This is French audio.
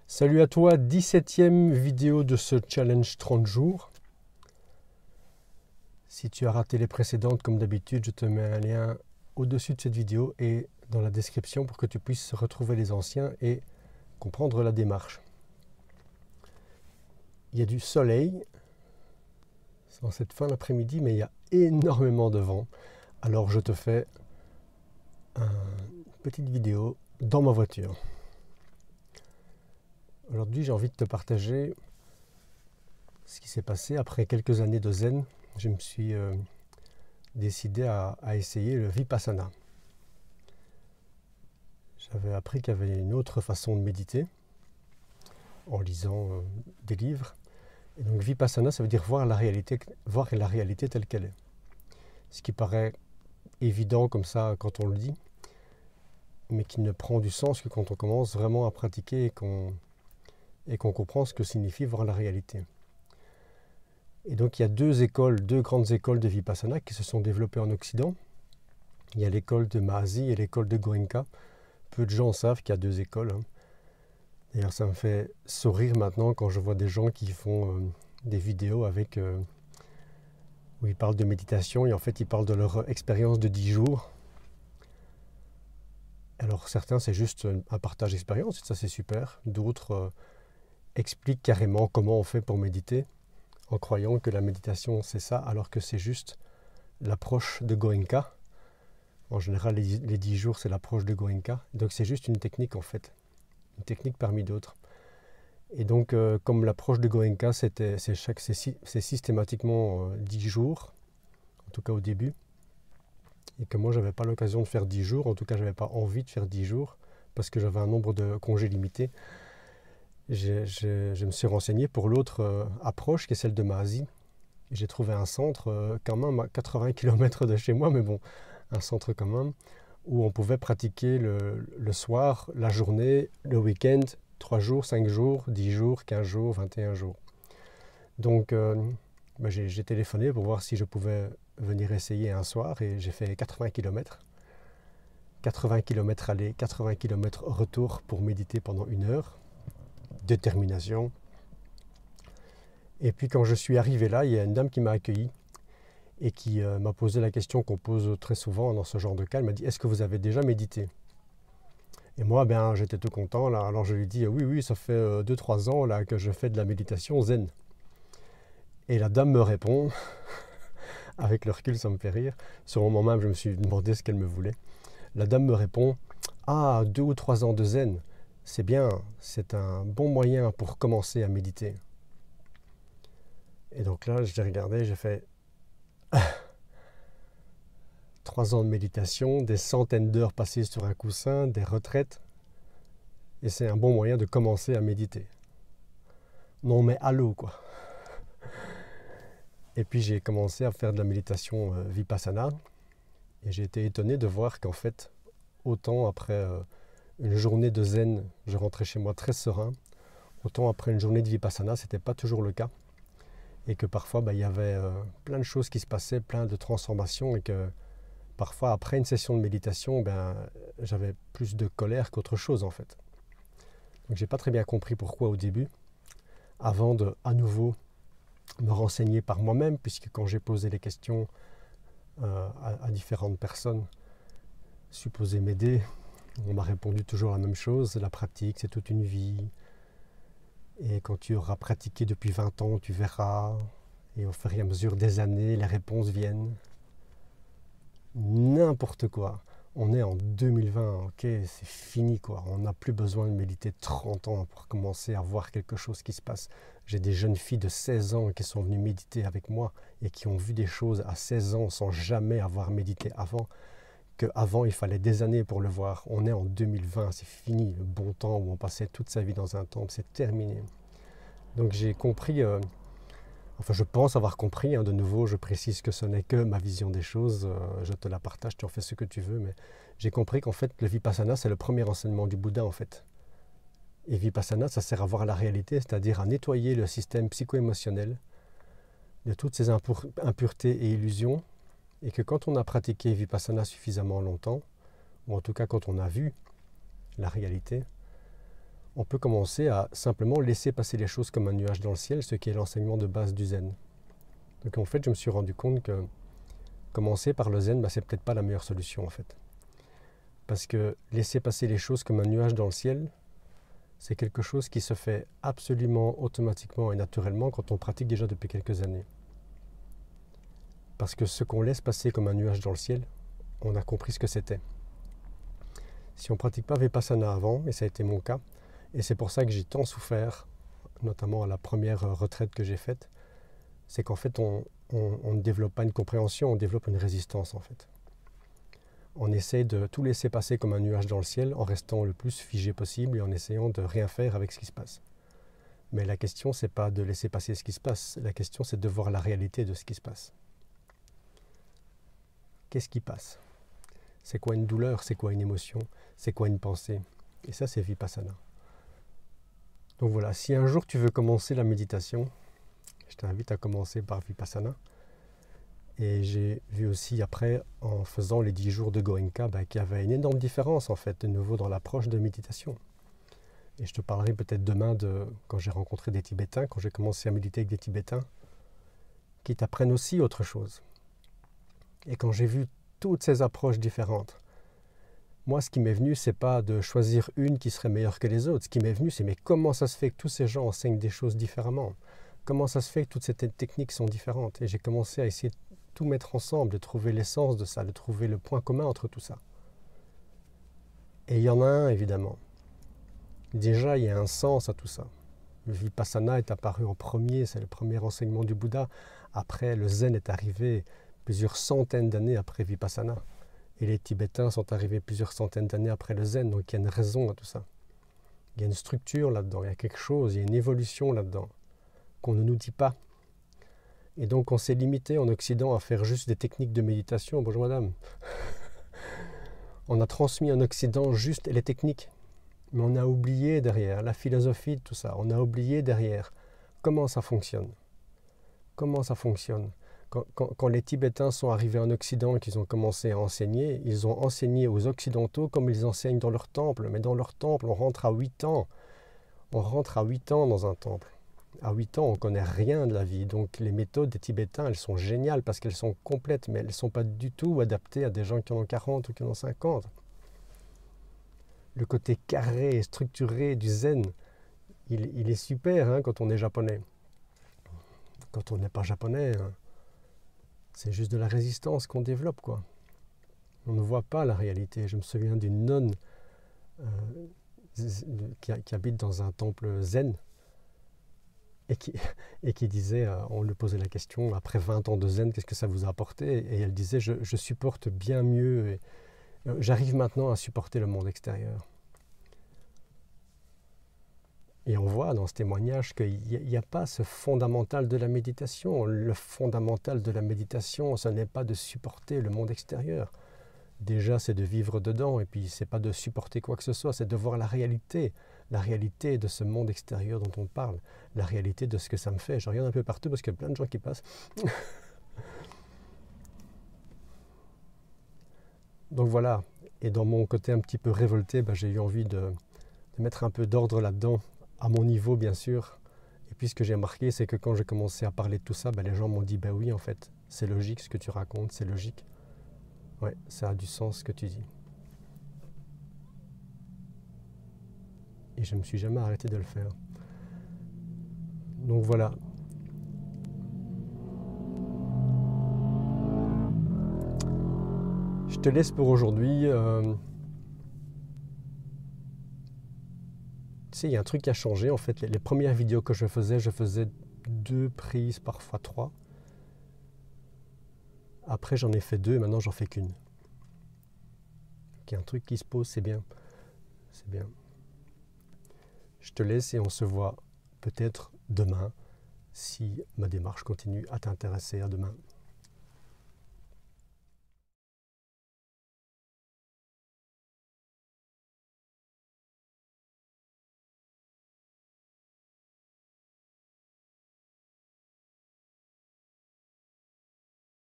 Salut à toi, 17e vidéo de ce challenge 30 jours. Si tu as raté les précédentes, comme d'habitude, je te mets un lien au-dessus de cette vidéo et dans la description pour que tu puisses retrouver les anciens et comprendre la démarche. Il y a du soleil en cette fin d'après-midi, mais il y a énormément de vent. Alors je te fais une petite vidéo dans ma voiture. Aujourd'hui, j'ai envie de te partager ce qui s'est passé après quelques années de zen. Je me suis décidé à essayer le Vipassana. J'avais appris qu'il y avait une autre façon de méditer en lisant des livres. Et donc Vipassana, ça veut dire voir la réalité telle qu'elle est. Ce qui paraît évident comme ça quand on le dit, mais qui ne prend du sens que quand on commence vraiment à pratiquer et qu'on comprend ce que signifie voir la réalité. Et donc il y a deux grandes écoles de Vipassana qui se sont développées en Occident. Il y a l'école de Mahasi et l'école de Goenka. Peu de gens savent qu'il y a deux écoles. D'ailleurs, ça me fait sourire maintenant quand je vois des gens qui font des vidéos où ils parlent de méditation et en fait ils parlent de leur expérience de 10 jours. Alors certains c'est juste un partage d'expérience, et ça c'est super. D'autres expliquent carrément comment on fait pour méditer, en croyant que la méditation c'est ça, alors que c'est juste l'approche de Goenka. En général, les 10 jours, c'est l'approche de Goenka. Donc c'est juste une technique en fait, une technique parmi d'autres. Et donc, comme l'approche de Goenka, c'est systématiquement 10 jours, en tout cas au début, et que moi, je n'avais pas l'occasion de faire 10 jours, en tout cas, je n'avais pas envie de faire 10 jours, parce que j'avais un nombre de congés limité. Je me suis renseigné pour l'autre approche, qui est celle de Mahasi. J'ai trouvé un centre quand même à 80 km de chez moi, mais bon, un centre quand même, où on pouvait pratiquer le soir, la journée, le week-end, 3 jours, 5 jours, 10 jours, 15 jours, 21 jours. Donc j'ai téléphoné pour voir si je pouvais venir essayer un soir et j'ai fait 80 km. 80 km aller, 80 km retour pour méditer pendant 1 heure. Détermination. Et puis quand je suis arrivé là, il y a une dame qui m'a accueilli et qui m'a posé la question qu'on pose très souvent dans ce genre de cas. Elle m'a dit « Est-ce que vous avez déjà médité ?» Et moi, j'étais tout content. Là. Alors je lui dis « Oui, ça fait 2-3 ans là, que je fais de la méditation zen. » Et la dame me répond, avec le recul, ça me fait rire. Sur le moment même, je me suis demandé ce qu'elle me voulait. La dame me répond « Ah, 2 ou 3 ans de zen, c'est bien, c'est un bon moyen pour commencer à méditer. » Et donc là, je l'ai regardé, j'ai fait 3 ans de méditation, des centaines d'heures passées sur un coussin, des retraites. Et c'est un bon moyen de commencer à méditer. Non mais allô quoi. Et puis j'ai commencé à faire de la méditation Vipassana. Et j'ai été étonné de voir qu'en fait, autant après une journée de zen, je rentrais chez moi très serein. Autant après une journée de Vipassana, ce n'était pas toujours le cas. Et que parfois, il y avait plein de choses qui se passaient, plein de transformations. Et que parfois, après une session de méditation, j'avais plus de colère qu'autre chose en fait. Donc, je n'ai pas très bien compris pourquoi au début, avant de à nouveau me renseigner par moi-même, puisque quand j'ai posé les questions à différentes personnes supposées m'aider, on m'a répondu toujours la même chose, la pratique c'est toute une vie, et quand tu auras pratiqué depuis 20 ans, tu verras, et au fur et à mesure des années, les réponses viennent. N'importe quoi. On est en 2020, ok, c'est fini quoi. On n'a plus besoin de méditer 30 ans pour commencer à voir quelque chose qui se passe. J'ai des jeunes filles de 16 ans qui sont venues méditer avec moi et qui ont vu des choses à 16 ans sans jamais avoir médité avant. Qu'avant, il fallait des années pour le voir. On est en 2020, c'est fini. Le bon temps où on passait toute sa vie dans un temple, c'est terminé. Donc j'ai compris... Enfin, je pense avoir compris, de nouveau, je précise que ce n'est que ma vision des choses, je te la partage, tu en fais ce que tu veux, mais j'ai compris qu'en fait, le Vipassana, c'est le premier enseignement du Bouddha, en fait. Et Vipassana, ça sert à voir la réalité, c'est-à-dire à nettoyer le système psycho-émotionnel de toutes ces impuretés et illusions, et que quand on a pratiqué Vipassana suffisamment longtemps, ou en tout cas quand on a vu la réalité, on peut commencer à simplement laisser passer les choses comme un nuage dans le ciel, ce qui est l'enseignement de base du zen. Donc en fait, je me suis rendu compte que commencer par le zen, c'est peut-être pas la meilleure solution en fait. Parce que laisser passer les choses comme un nuage dans le ciel, c'est quelque chose qui se fait absolument automatiquement et naturellement quand on pratique déjà depuis quelques années. Parce que ce qu'on laisse passer comme un nuage dans le ciel, on a compris ce que c'était. Si on ne pratique pas Vipassana avant, et ça a été mon cas, et c'est pour ça que j'ai tant souffert, notamment à la première retraite que j'ai faite, c'est qu'en fait on ne développe pas une compréhension, on développe une résistance en fait. On essaie de tout laisser passer comme un nuage dans le ciel en restant le plus figé possible et en essayant de rien faire avec ce qui se passe. Mais la question, c'est pas de laisser passer ce qui se passe, la question c'est de voir la réalité de ce qui se passe. Qu'est-ce qui passe? C'est quoi une douleur? C'est quoi une émotion? C'est quoi une pensée? Et ça, c'est Vipassana. Donc voilà, si un jour tu veux commencer la méditation, je t'invite à commencer par Vipassana. Et j'ai vu aussi après, en faisant les 10 jours de Goenka, qu'il y avait une énorme différence en fait, de nouveau dans l'approche de méditation. Et je te parlerai peut-être demain de quand j'ai rencontré des Tibétains, quand j'ai commencé à méditer avec des Tibétains, qui t'apprennent aussi autre chose. Et quand j'ai vu toutes ces approches différentes, moi ce qui m'est venu, c'est pas de choisir une qui serait meilleure que les autres. Ce qui m'est venu, c'est mais comment ça se fait que tous ces gens enseignent des choses différemment? Comment ça se fait que toutes ces techniques sont différentes? Et j'ai commencé à essayer de tout mettre ensemble, de trouver l'essence de ça, de trouver le point commun entre tout ça. Et il y en a un, évidemment. Déjà, il y a un sens à tout ça. Le Vipassana est apparu en premier, c'est le premier enseignement du Bouddha. Après, le Zen est arrivé plusieurs centaines d'années après Vipassana. Et les Tibétains sont arrivés plusieurs centaines d'années après le Zen, donc il y a une raison à tout ça. Il y a une structure là-dedans, il y a quelque chose, il y a une évolution là-dedans, qu'on ne nous dit pas. Et donc on s'est limité en Occident à faire juste des techniques de méditation. Bonjour madame. On a transmis en Occident juste les techniques. Mais on a oublié derrière la philosophie de tout ça. On a oublié derrière comment ça fonctionne. Comment ça fonctionne. Quand les Tibétains sont arrivés en Occident et qu'ils ont commencé à enseigner, ils ont enseigné aux Occidentaux comme ils enseignent dans leur temple. Mais dans leur temple, on rentre à 8 ans. On rentre à 8 ans dans un temple. À 8 ans, on ne connaît rien de la vie. Donc les méthodes des Tibétains, elles sont géniales parce qu'elles sont complètes, mais elles ne sont pas du tout adaptées à des gens qui en ont 40 ou qui en ont 50. Le côté carré et structuré du zen, il est super quand on est japonais. Quand on n'est pas japonais, c'est juste de la résistance qu'on développe, quoi. On ne voit pas la réalité. Je me souviens d'une nonne qui habite dans un temple zen et qui disait, on lui posait la question, après 20 ans de zen, qu'est-ce que ça vous a apporté? Et elle disait, je supporte bien mieux, et, j'arrive maintenant à supporter le monde extérieur. Et on voit dans ce témoignage qu'il n'y a pas ce fondamental de la méditation. Le fondamental de la méditation, ce n'est pas de supporter le monde extérieur. Déjà, c'est de vivre dedans, et puis c'est pas de supporter quoi que ce soit, c'est de voir la réalité de ce monde extérieur dont on parle, la réalité de ce que ça me fait. Je regarde un peu partout parce qu'il y a plein de gens qui passent. Donc voilà, et dans mon côté un petit peu révolté, j'ai eu envie de mettre un peu d'ordre là-dedans, à mon niveau bien sûr. Et puis ce que j'ai remarqué, c'est que quand j'ai commencé à parler de tout ça, les gens m'ont dit, oui en fait, c'est logique ce que tu racontes, c'est logique. Ouais, ça a du sens ce que tu dis. Et je ne me suis jamais arrêté de le faire. Donc voilà. Je te laisse pour aujourd'hui. Tu sais, il y a un truc qui a changé. En fait, les premières vidéos que je faisais 2 prises, parfois 3. Après, j'en ai fait 2 et maintenant, j'en fais qu'une. Il y a un truc qui se pose, c'est bien. C'est bien. Je te laisse et on se voit peut-être demain si ma démarche continue à t'intéresser. À demain.